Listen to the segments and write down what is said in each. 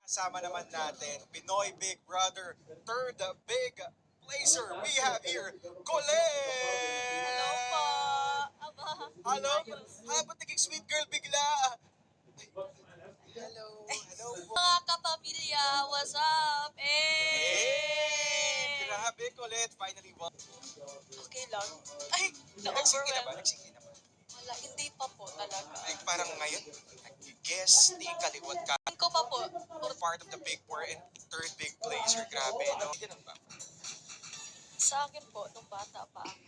Kasama naman natin, Pinoy Big Brother, third big placer. We have here, Hello po. Colette! Aba, Hello? ayos. Ba't naging sweet girl bigla? Hello, hello po. Mga kapamilya, what's up? Grabe, Colette, finally won. Okay lang. Ay, Nagsingin na ba? na-overwhelm. Nagsingin na ba? Wala, hindi pa po talaga. Like parang ngayon, nag-guess, di kaliwat ka. Tingin ko pa po. Part of the big four and third big placer. Grabe, no? Ganun ba? Sa akin po, nung bata pa ako.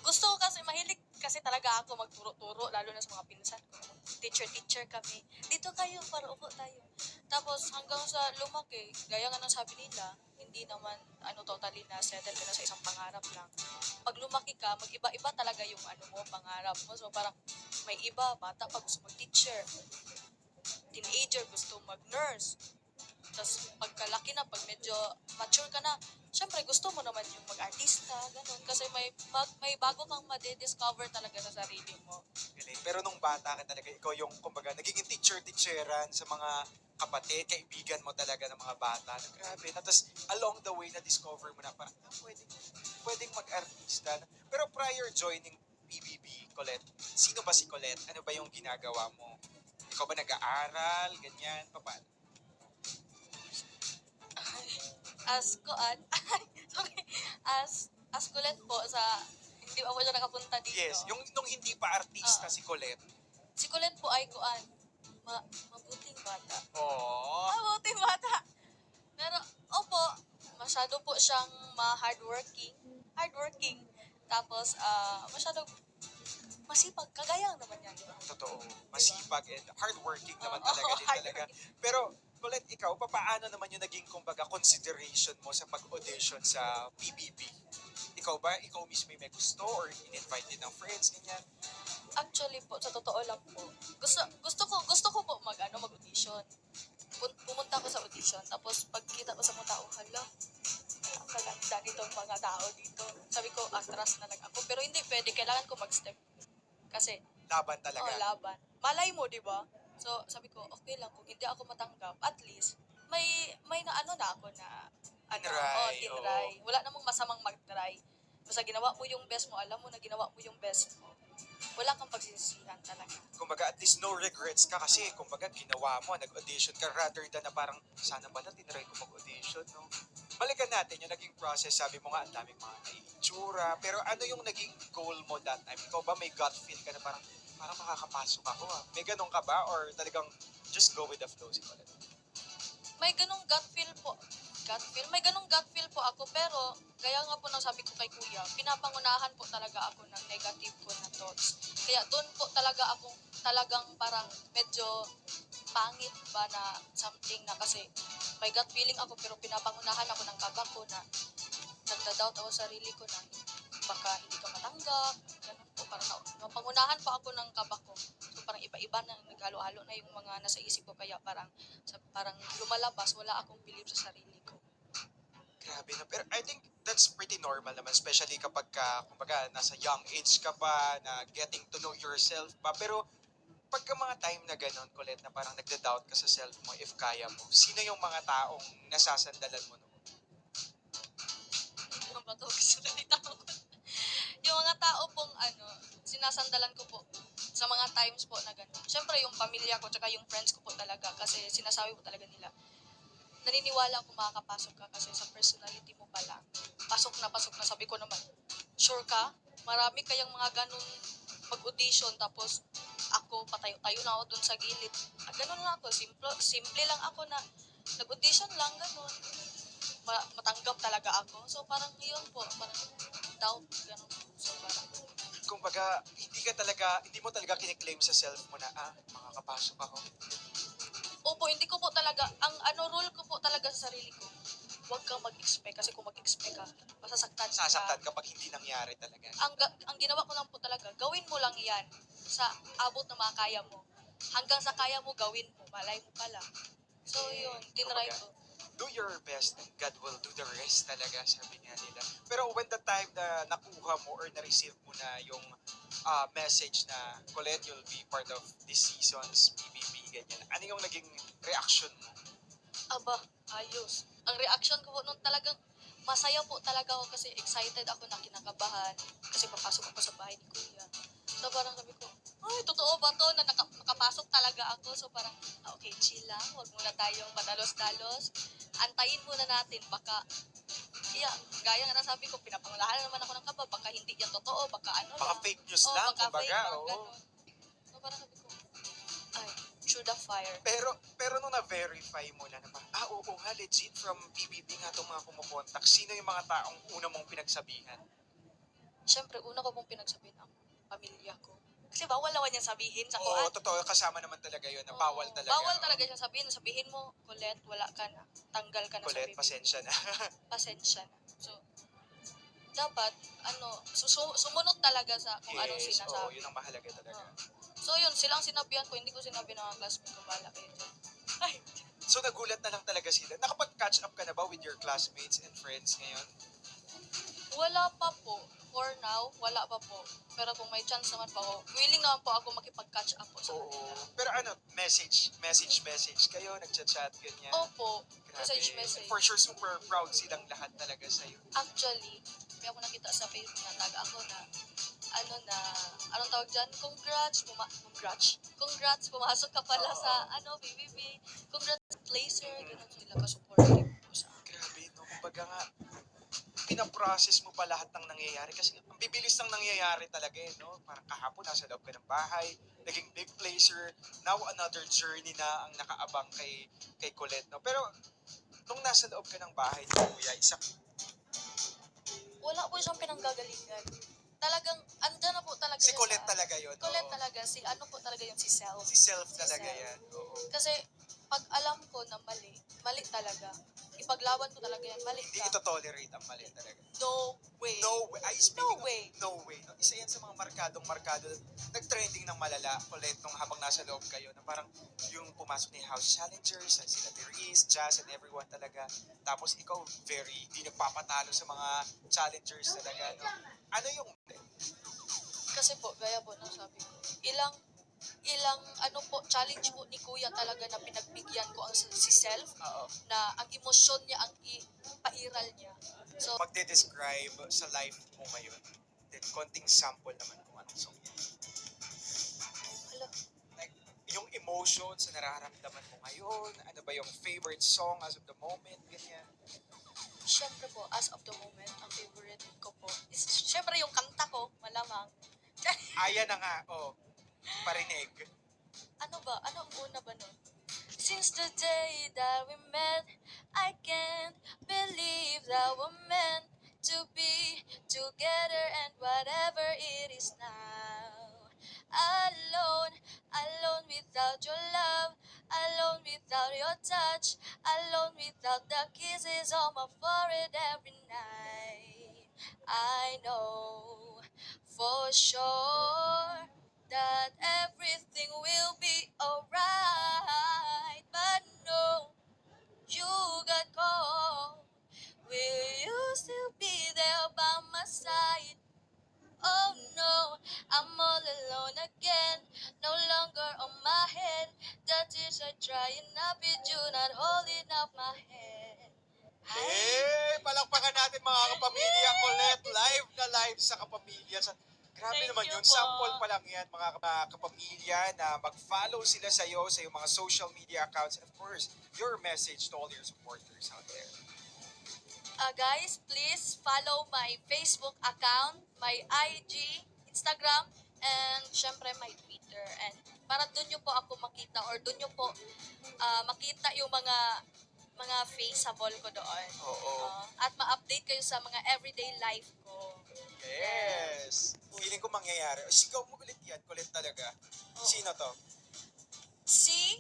Gusto ko kasi, mahilig kasi talaga ako magturo-turo, lalo na sa mga pinsan ko. Teacher kami. Dito kayo, para upo tayo. Tapos hanggang sa lumaki, gaya nga ng sabi nila, hindi naman totally na settle ka na sa isang pangarap lang. Pag lumaki ka, mag-iba-iba talaga yung pangarap mo. So parang may iba, bata pa gusto mag-teacher, teenager gusto mag-nurse. Tapos pagkalaki na, pag medyo mature ka na, syempre gusto mo naman yung mag-artista, ganun. Kasi may bago kang madidiscover talaga sa sarili mo. Galing. Pero nung bata ka talaga, ikaw yung, kumbaga, naging teacher-teacheran sa mga kapatid, kaibigan mo talaga ng mga bata. Na, grabe. Na, tapos, along the way, na-discover mo na parang, pwedeng mag-artista. Pero prior joining PBB, Colette, sino ba si Colette? Ano ba yung ginagawa mo? Ikaw ba nag-aaral? Ganyan? Paano? As koan, sorry, as kulit po sa, hindi ako siya nakapunta dito. Yes, yung nung hindi pa artista si Colette. Si kulit po ay kuan, mabuting bata. Oh, Mabuting bata. Pero, opo, masyado po siyang hardworking. Tapos, masyado masipag, kagaya naman yan, di ba? totoo. Masipag and hardworking naman Oo, talaga din talaga. hardworking. Pero, Colette, ikaw, paano naman yung naging, kumbaga, consideration mo sa pag-audition sa PBB? Ikaw ba, ikaw mismo yung may gusto or in-invite din ng friends, ganyan? Actually po, sa totoo lang po, gusto ko po mag-audition. Pumunta ako sa audition, tapos pagkita ko sa mga tao, hala, ang gaganda nitong mga tao dito. Sabi ko, atras na lang ako. Pero hindi pwede, kailangan ko mag-step. Kasi, Laban talaga. laban. Malay mo, di ba? So, sabi ko, okay lang, kung hindi ako matanggap, at least, may na ako na, Tinry, tinry. Wala namang masamang mag-try. Basta ginawa mo yung best mo, alam mo na ginawa mo yung best mo. Wala kang pagsisisihan talaga. Kumbaga, at least no regrets ka kasi, kumbaga, ginawa mo, nag-audition ka rather than na parang, sana pala tinry ko mag-audition, no? Balikan natin yung naging process. Sabi mo nga, ang daming mga itsura. Pero ano yung naging goal mo that time? Ikaw ba may gut feel ka na parang makakapasok ako ah? May ganun ka ba? Or talagang just go with the flow si Colette? May ganung gut feel po. May ganung gut feel po ako, pero gaya nga po ng sabi ko kay kuya, pinapangunahan po talaga ako ng negative ko na thoughts. Kaya doon po talaga ako talagang parang medyo pangit ba na something na, kasi may gut feeling ako pero pinapangunahan ako ng kaba ko na nagda-doubt ako sa sarili ko na baka hindi ka matanggap, ganun po, parang napangunahan pa ako ng kaba ko. So parang iba-iba na, naghalo-halo na yung mga nasa isip ko, kaya parang lumalabas, wala akong believe sa sarili ko. Grabe na. Pero I think that's pretty normal naman, especially kapag ka, kumbaga, nasa young age ka pa, na getting to know yourself pa. Pero pagka mga time na ganun, Colette, na parang nagda-doubt ka sa self mo if kaya mo, sino yung mga taong nasasandalan mo noon? Ano ba to? Gusto na ko. Yung mga tao pong sinasandalan ko po sa mga times po na gano'n. Siyempre yung pamilya ko tsaka yung friends ko po talaga, kasi sinasabi po talaga nila, naniniwala ako makakapasok ka kasi sa personality mo pa lang. Pasok na, sabi ko naman, sure ka? Marami kayang mga ganun mag-audition, tapos ako patayo-tayo na ako dun sa gilid. Ganun lang ako, simple lang ako na nag-audition lang, ganun. Matanggap talaga ako. So parang yun po, parang doubt, ganun. So parang, Kumbaga, hindi mo talaga kiniklaim sa self mo na, makakapasok ako. opo, hindi ko po talaga, rule ko po talaga sa sarili ko, huwag kang mag-expect, kasi kung mag-expect ka, masasaktan ka. Sasaktan kapag hindi nangyari talaga. Ang ginawa ko lang po talaga, gawin mo lang yan sa abot na makakaya mo. Hanggang sa kaya mo, gawin mo. Malay mo pala. So, yun, tinry ko. Do your best and God will do the rest talaga, sabi nga nila. Pero when the time na nakuha mo or na-receive mo na yung message na, Colette, you'll be part of this season's PBB, ganyan, ano yung naging reaction mo? ayos. Ang reaction ko po nung talagang masaya po talaga ako kasi excited ako na kinakabahan kasi papasok ako sa bahay ni Kuya. So parang sabi ko, ay, totoo ba to na makapasok talaga ako? So parang, okay, chill lang, huwag muna tayong madalos-dalos. Antayin muna natin, baka, gaya nga na sabi ko, pinapangalahan naman ako ng kaba, baka hindi yan totoo, baka ano Baka lang. fake news Oh, lang, baka fake, kumbaga. baka Oo. ganun. So parang sabi ko, ay, through the fire. Pero nung na-verify mo na parang, oo nga, legit from PBB nga itong mga kumukontak, sino yung mga taong una mong pinagsabihan? Siyempre, una ko pong pinagsabihin ang pamilya ko. Kasi bawal naman niyang sabihin sa Oo, kuan. totoo, kasama naman talaga yun, na Oo, bawal talaga. Bawal talaga siya sabihin. Sabihin mo, Colette, wala ka na. Tanggal ka na sa Colette, bibig. pasensya na. Pasensya na. So, dapat, sumunod talaga sa kung anong Yes, oo, sinasabi. yun ang mahalaga talaga. So, yun, silang sinabihan ko. Hindi ko sinabi ng mga classmate ko, bala kayo dyan. Ay, So nagulat na lang talaga sila. Nakapag-catch up ka na ba with your classmates and friends ngayon? wala pa po. For now, wala pa po. Pero kung may chance naman po ako, willing naman po ako makipag-catch up po sa Oo. kanila. Pero ano, message kayo, nagchat-chat, ganyan. Opo, Grabe. message. For sure, super proud silang lahat talaga sa'yo. Actually, may ako nakita sa Facebook na taga ako na anong tawag dyan? Congrats, pumasok ka pala Oo. sa, BBB. Congrats, placer, ganun sila ka-supportive po sa akin. Grabe, no? Kumbaga nga, pinaprocess mo pa lahat ng nangyayari kasi ang bibilis ng nangyayari talaga no? Parang kahapon nasa loob ka ng bahay, naging big placer, now another journey na ang nakaabang kay Colette, no? Pero nung nasa loob ka ng bahay ni Kuya, Wala po siyang pinanggagalingan. Talagang, andyan na po talaga si yan Colette sa- talaga yun. Colette oo. talaga, talaga yun, si Self. Si self Si talaga Self. yan. Oo. Kasi, pag alam ko na mali talaga. Ipaglaban ko talaga yan, mali Hindi ka. ito tolerate ang mali talaga. No way. No way. Ay, speaking No of way. no way. No, isa yan sa mga markado. Nag-trending ng malala, Colette, nung habang nasa loob kayo, na parang yung pumasok ni House Challengers, sila Therese, Jazz, and everyone talaga. Tapos ikaw, di nagpapatalo sa mga challengers talaga. No? Ano yung Kasi po, gaya po ng sabi ko, ilang challenge po ni Kuya talaga na pinagbigyan ko ang si Self na ang emosyon niya ang ipairal niya. So, magde-describe sa life mo ngayon? Then, konting sample naman kung anong song yan. hala, Like, yung emotions na nararamdaman mo ngayon, ano ba yung favorite song as of the moment, ganyan. syempre po, as of the moment, ang favorite ko po is, syempre yung kanta ko, malamang. Ayan na nga, parinig. Ano ang una ba nun? Since the day that we met, I can't believe that we're meant to be together and whatever it is now. Alone without your love, alone without your touch, alone without the kisses on my forehead every night. I know for sure that everything will be alright. But no, you got cold. Will you still be there by my side? Oh no, I'm all alone again. No longer on my head. The tears are drying up with you not holding up my head. Palakpakan natin mga kapamilya, Colette, live sa kapamilya. Grabe Thank naman you yun. po. Sample pa lang yan, mga kapamilya, na mag-follow sila sa iyong mga social media accounts. And of course, your message to all your supporters out there. Guys, please follow my Facebook account, my IG, Instagram, and syempre my Twitter. And para doon nyo po ako makita or doon nyo po makita yung mga faceable ko doon. Oo. At ma-update kayo sa mga everyday life ko. Yes. Feeling ko mangyayari. Sigaw mo ulit yan, Colette talaga. Oo. Sino to? Si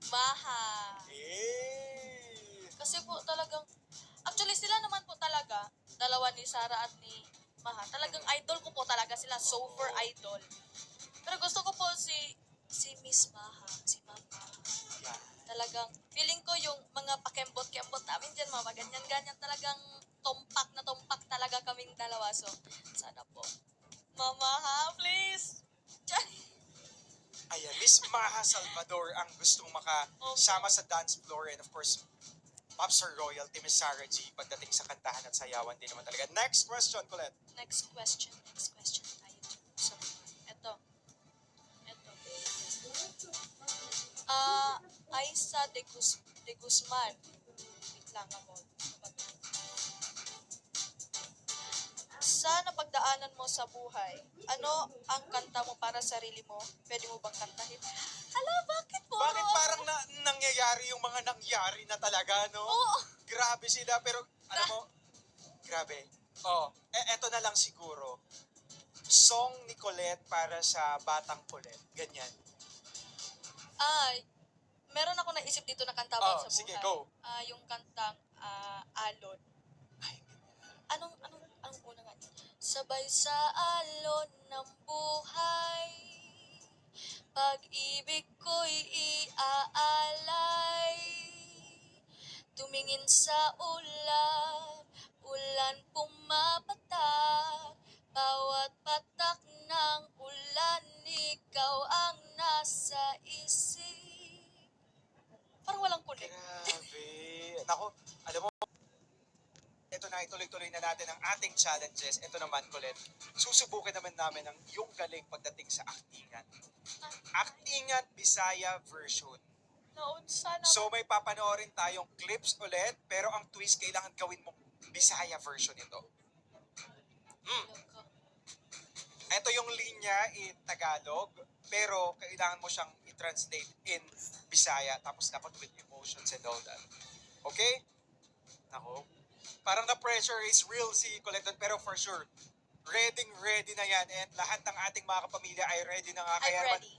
Maha. Kasi po talagang, actually sila naman po talaga, dalawa ni Sarah at ni Maha, talagang idol ko po talaga sila, super idol. Pero gusto ko po si Miss Maha, si Mama. Yeah. Talagang, feeling ko yung mga pakembot-kembot namin dyan, mga ganyan-ganyan, talagang tumpak talaga kaming dalawa. So, sana po, Mama ha, please. Ayan, Miss Maha Salvador ang gustong makasama sa dance floor, and of course, Popstar Royalty, Miss Sarah G, pagdating sa kantahan at sayawan din naman talaga. Next question, Colette. Next question tayo. So, eto. Aisa de Guzman. Wait lang ako. Sa napagdaanan mo sa buhay, ano ang kanta mo para sa sarili mo? Pwede mo bang kantahin? Hala, bakit po? Bakit parang nangyayari yung mga nangyari na talaga, no? Oo. Grabe sila, pero alam mo, grabe. Eto na lang siguro. Song ni Colette para sa batang Colette. Ganyan. Ay, meron ako naisip dito na kanta about sa buhay. Sige, go. Yung kantang Alon. Ay, Anong una nga niya? Sabay sa alon ng buhay, pag-ibig ko'y iaalay. Tumingin sa ulan, ulan pumapatak, bawat patak ng ulan, ikaw ang nasa isip. Parang walang kulit. grabe. Nako, alam mo, ito na, ituloy-tuloy na natin ang ating challenges. Ito naman, Colette, susubukin naman namin ang iyong galing pagdating sa aktingan. Aktingan Bisaya version. Naunsa na. So may papanoorin tayong clips ulit, pero ang twist, kailangan gawin mong Bisaya version ito. Ito yung linya in Tagalog, pero kailangan mo siyang i-translate in Bisaya, tapos dapat with emotions and all that. Okay? Nako, parang na-pressure is real si Colette, pero for sure, ready na yan, and lahat ng ating mga kapamilya ay ready na nga. I'm Kaya naman, ready.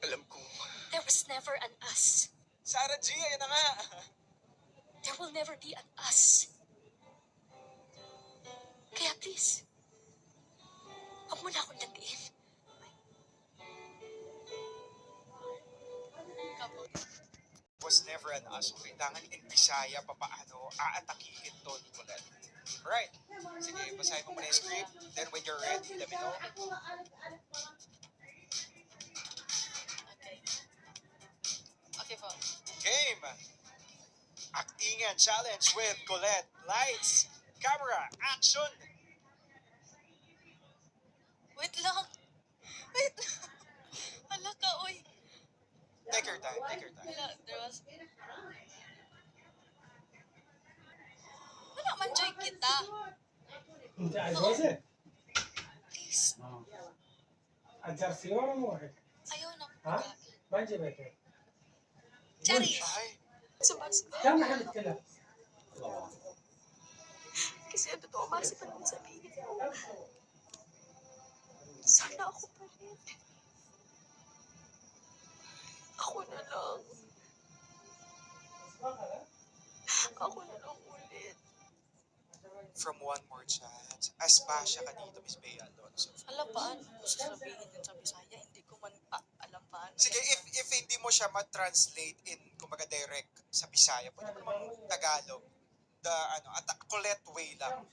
alam ko, There was never an us. Sarah G, ayan na nga. There will never be an us. Kaya please, huwag mo na akong dandiin. Was never an us. Kailangan in Bisaya papaano aatakihin to ni Colette. Alright. Sige, basahin mo muna yung script. Then when you're ready, let me know. Okay po. Game! Aktingan challenge with Colette. Lights, camera, action! Wait lang. Wait. Hala ka, oy. Take your time, take your time. Wala, there was... Wala man, Joy, kita. انت عجوزة؟ Please. الجرسي ورا مو هيك Ayaw na. ها؟ ما جبته Cherry. Ay, Sumas. كم نحن نتكلم؟ Kasi ang totoo masipan mo sabihin. Sana ako pa rin. Ako na lang. Ako na lang ulit. from One More Chance. Aspasia ka dito, Miss Bea Alonso. Alam paano ko sasabihin din sa Bisaya, hindi ko man pa alam paano. Sige, if hindi mo siya ma-translate in, kumbaga, direct sa Bisaya, pwede mo namang Tagalog. At Colette way lang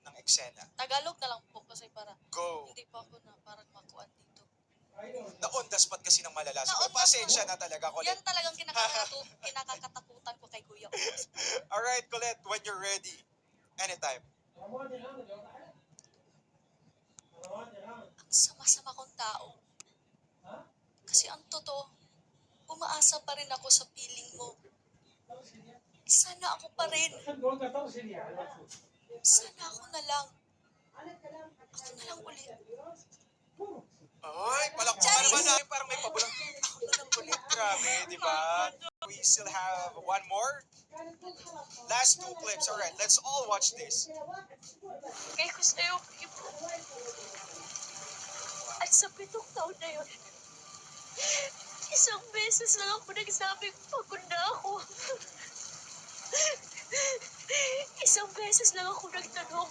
ng eksena. Tagalog na lang po kasi para Go! hindi pa ako na parang makuan dito. Na on the spot kasi ng malala. So, Na on the pasensya na talaga, Yan Colette. talagang kinakakatakutan ko kay Kuya Ubos. Alright, Colette, when you're ready. Anytime. Ang sama-sama kong tao. Kasi ang totoo, umaasa pa rin ako sa piling mo. Sana ako pa rin. Sana ako na lang. Ako na lang ulit. Ay, palakpakan naman namin. Parang may pabulang. Ako na lang ulit. Grabe, di ba? We still have one more. Last two clips. Alright, let's all watch this. Kaya ko sa'yo, Ibo. At sa 7 taon na yun, isang beses lang ako nagsabing pagod na ako. Isang beses lang ako nagtanong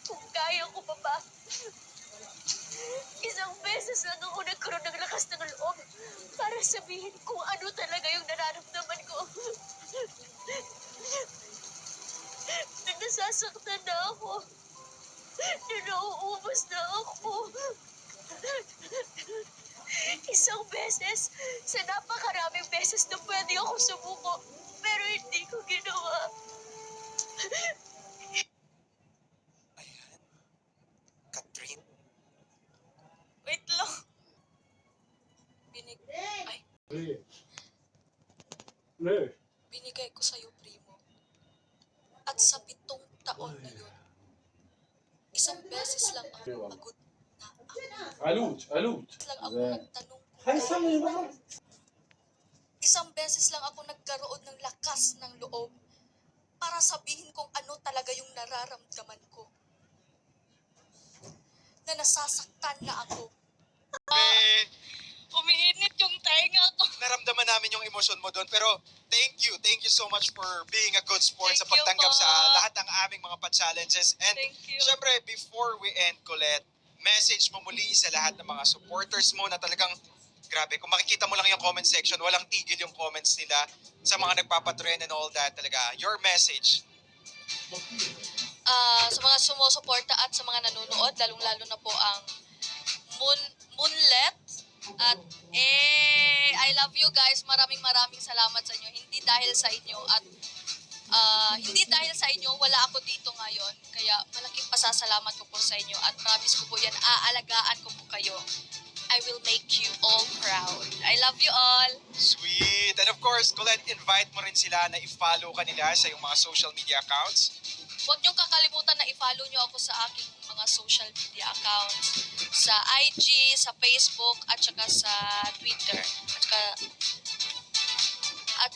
kung kaya ko pa ba. Isang beses lang ako nagkaroon ng lakas ng loob para sabihin kung ano talaga yung nararamdaman ko. Na nasasaktan na ako. Na nauubos na ako. Isang beses, sa napakaraming beses na pwede ako sumuko, pero hindi ko ginawa. Ayan. Katrin. Wait lang. Binigay ko sa'yo, Primo. At sa 7 taon na yun, isang beses lang ako pagod na ako. علوج Lang ako nagtanong kung هاي سمي بعض isang beses lang ako nagkaroon ng lakas ng loob para sabihin kung ano talaga yung nararamdaman ko. Na nasasaktan na ako. Umiinit yung tenga ko. Naramdaman namin yung emosyon mo doon. Pero thank you so much for being a good sport sa Thank you pagtanggap po. sa lahat ng aming mga pa-challenges. And Thank you. syempre, before we end, Colette, message mo muli sa lahat ng mga supporters mo na talagang, grabe, kung makikita mo lang yung comment section, walang tigil yung comments nila sa mga nagpapatrend and all that. Talaga, your message. Sa mga sumusuporta at sa mga nanonood, lalong-lalo na po ang Moonlet. At I love you guys. Maraming salamat sa inyo. Hindi dahil sa inyo at hindi dahil sa inyo, wala ako dito ngayon. Kaya malaking pasasalamat ko po sa inyo at promise ko po yan, aalagaan ko po kayo. I will make you all proud. I love you all. Sweet. And of course, Colette, invite mo rin sila na i-follow ka nila sa iyong mga social media accounts. Huwag niyong kakalimutan na i-follow niyo ako sa aking mga social media accounts. Sa IG, sa Facebook, at saka sa Twitter. At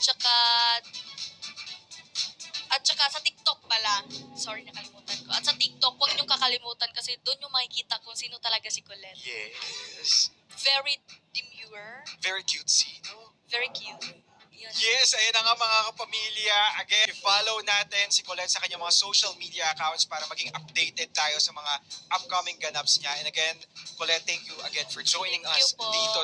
saka sa TikTok pala. Sorry, nakalimutan ko. At sa TikTok, huwag niyong kakalimutan kasi doon yung makikita kung sino talaga si Colette. Yes. Very demure, Very cutesy, no? very cute. Yun. Yes, ayun na nga mga kapamilya. Again, follow natin si Colette sa kanyang mga social media accounts para maging updated tayo sa mga upcoming ganaps niya. And again, Colette, thank you again for joining Thank you us po. dito